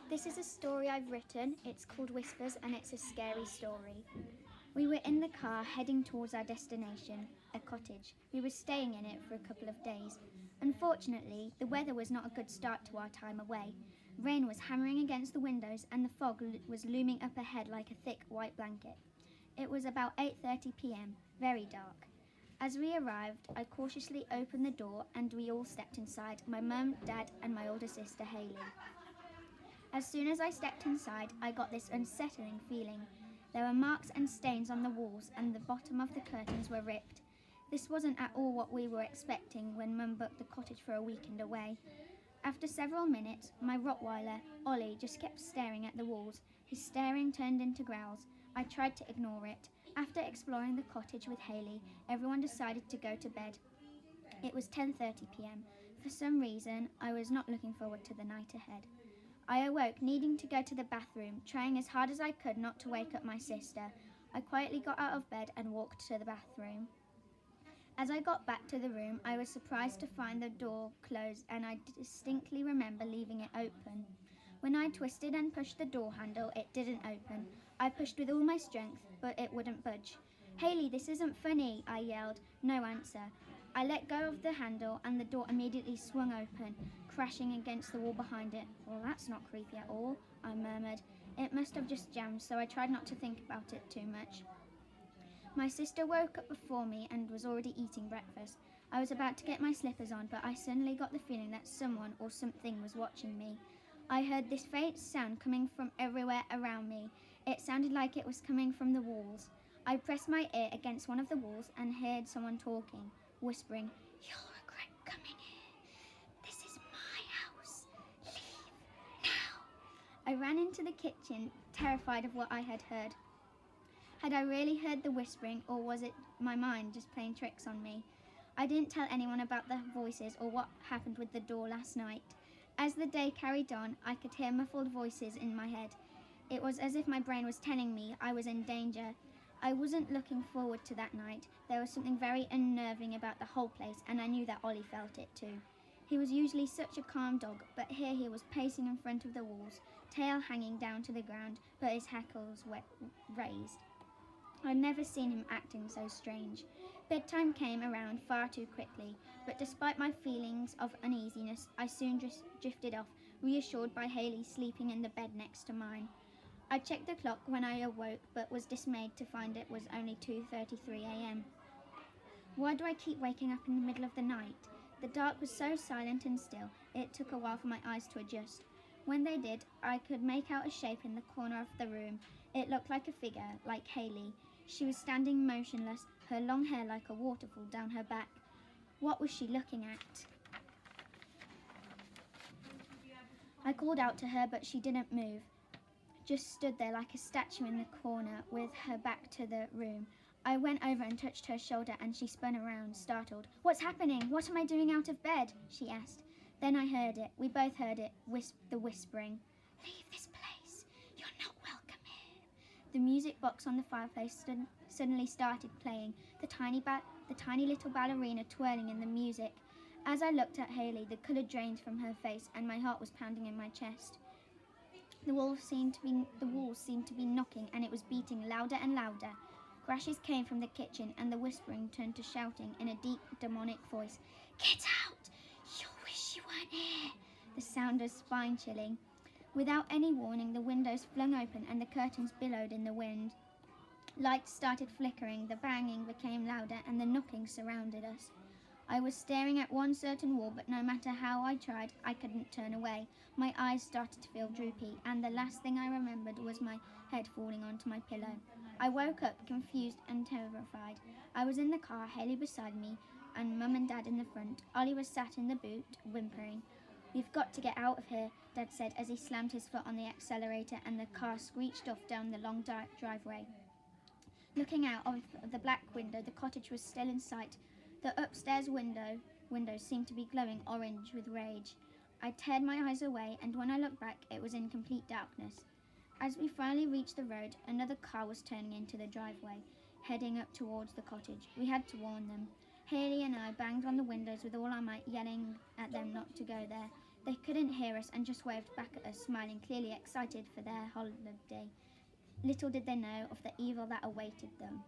This is a story I've written. It's called Whispers and it's a scary story. We were in the car heading towards our destination, a cottage. We were staying in it for a couple of days. Unfortunately, the weather was not a good start to our time away. Rain was hammering against the windows and the fog was looming up ahead like a thick white blanket. It was about 8:30 p.m, very dark. As we arrived, I cautiously opened the door and we all stepped inside, my mum, dad and my older sister Hayley. As soon as I stepped inside, I got this unsettling feeling. There were marks and stains on the walls and the bottom of the curtains were ripped. This wasn't at all what we were expecting when Mum booked the cottage for a weekend away. After several minutes, my Rottweiler, Ollie, just kept staring at the walls. His staring turned into growls. I tried to ignore it. After exploring the cottage with Hayley, everyone decided to go to bed. It was 10:30 p.m. For some reason, I was not looking forward to the night ahead. I awoke needing to go to the bathroom, trying as hard as I could not to wake up my sister. I quietly got out of bed and walked to the bathroom. As I got back to the room, I was surprised to find the door closed and I distinctly remember leaving it open. When I twisted and pushed the door handle, it didn't open. I pushed with all my strength, but it wouldn't budge. "Hayley, this isn't funny," I yelled. No answer. I let go of the handle and the door immediately swung open, crashing against the wall behind it. "Well, that's not creepy at all," I murmured. It must have just jammed, so I tried not to think about it too much. My sister woke up before me and was already eating breakfast. I was about to get my slippers on, but I suddenly got the feeling that someone or something was watching me. I heard this faint sound coming from everywhere around me. It sounded like it was coming from the walls. I pressed my ear against one of the walls and heard someone talking, whispering, "You'll regret coming here. This is my house. Leave now." I ran into the kitchen, terrified of what I had heard. Had I really heard the whispering, or was it my mind just playing tricks on me? I didn't tell anyone about the voices or what happened with the door last night. As the day carried on, I could hear muffled voices in my head. It was as if my brain was telling me I was in danger. I wasn't looking forward to that night. There was something very unnerving about the whole place, and I knew that Ollie felt it too. He was usually such a calm dog, but here he was pacing in front of the walls, tail hanging down to the ground, but his hackles raised. I'd never seen him acting so strange. Bedtime came around far too quickly, but despite my feelings of uneasiness, I soon just drifted off, reassured by Hayley sleeping in the bed next to mine. I checked the clock when I awoke, but was dismayed to find it was only 2:33 a.m. Why do I keep waking up in the middle of the night? The dark was so silent and still, it took a while for my eyes to adjust. When they did, I could make out a shape in the corner of the room. It looked like a figure, like Hayley. She was standing motionless, her long hair like a waterfall down her back. What was she looking at? I called out to her, but she didn't move, just stood there like a statue in the corner with her back to the room. I went over and touched her shoulder and she spun around, startled. "What's happening? What am I doing out of bed?" she asked. Then I heard it. We both heard it, the whispering. "Leave this place. You're not welcome here." The music box on the fireplace suddenly started playing, the tiny little ballerina twirling in the music. As I looked at Hayley, the colour drained from her face and my heart was pounding in my chest. The walls seemed to be knocking and it was beating louder and louder. Crashes came from the kitchen and the whispering turned to shouting in a deep, demonic voice. "Get out! You'll wish you weren't here." The sound was spine-chilling. Without any warning, the windows flung open and the curtains billowed in the wind. Lights started flickering, the banging became louder and the knocking surrounded us. I was staring at one certain wall, but no matter how I tried, I couldn't turn away. My eyes started to feel droopy, and the last thing I remembered was my head falling onto my pillow. I woke up, confused and terrified. I was in the car, Hayley beside me, and Mum and Dad in the front. Ollie was sat in the boot, whimpering. "We've got to get out of here," Dad said as he slammed his foot on the accelerator and the car screeched off down the long driveway. Looking out of the black window, the cottage was still in sight. The upstairs windows seemed to be glowing orange with rage. I teared my eyes away, and when I looked back, it was in complete darkness. As we finally reached the road, another car was turning into the driveway, heading up towards the cottage. We had to warn them. Hayley and I banged on the windows with all our might, yelling at them not to go there. They couldn't hear us and just waved back at us, smiling, clearly excited for their holiday. Little did they know of the evil that awaited them.